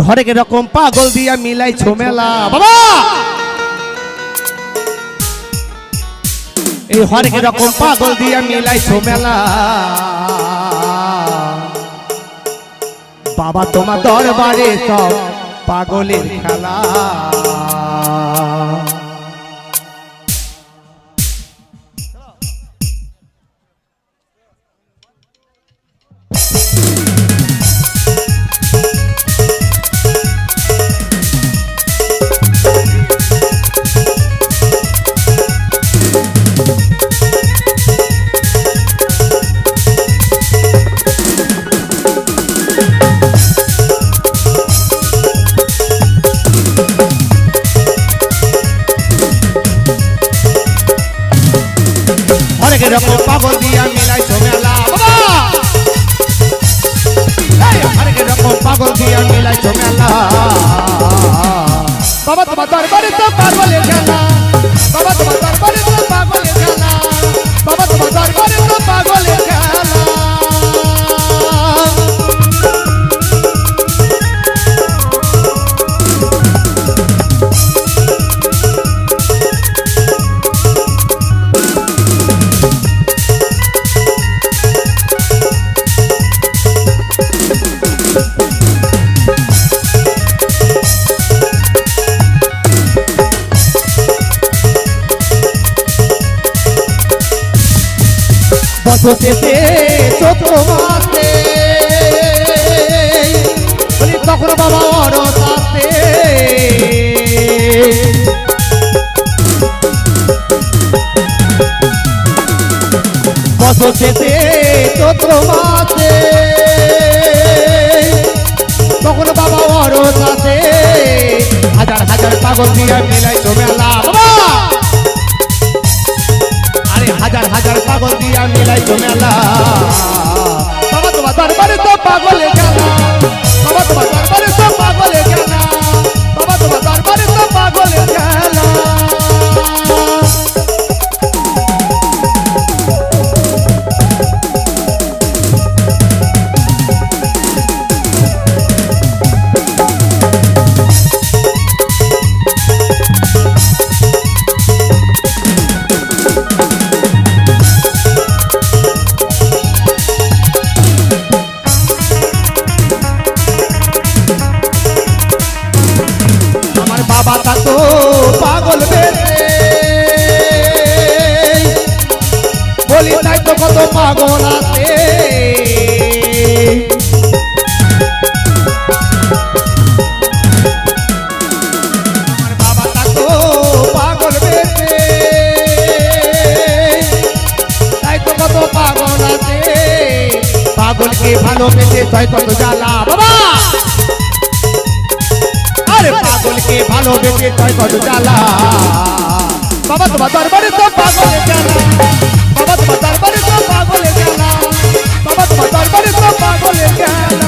হরেক রকম পাগল দিয়া মিলাইছো মেলা বাবা এই হরেক রকম পাগল দিয়া মিলাইছো মেলা বাবা তোমার দরবারে সব পাগলের খেলা হরেক রকম পাগল দিয়া মিলাইছো মেলা বাবা হরেক রকম পাগল দিয়া মিলাইছো মেলা বাবা তোমার দরবারে তো পাগলের খেলা বাবা তোমার দরবারে তো পাগলের খেলা বাবা তোমার দরবারে তো পাগলের খেলা বসতেছে চৈত্র মাসে বলি তখন বাবা অরতাতে বসতেছে চৈত্র মাসে তখন বাবা অরতাতে হাজার হাজার পাগল দিয়া মিলাইছো মেলা বাবা হাজার হাজার পাগল দিয়া মিলাইছো মেলা বাবা তোমার দরবারে তো পাগলের খেলা বাবা তোমার দরবারে তো পাগলের খেলা বাবা তোমার দরবারে তো পাগলের খেলা বাবা তা তো পাগল বেশে বলি তাই তো কত পাগল আছে বাবা তা তো পাগল বেশে তাই তো কত পাগল আছে পাগলকে ভালোবেসে তাই কত জ্বালা বাবা পাগলকে ভালোবেসে তাই কত জ্বালা বাবা তোমার দরবারে তো পাগলের খেলা বাবা তোমার দরবারে তো পাগলের খেলা বাবা তোমার দরবারে তো পাগলের খেলা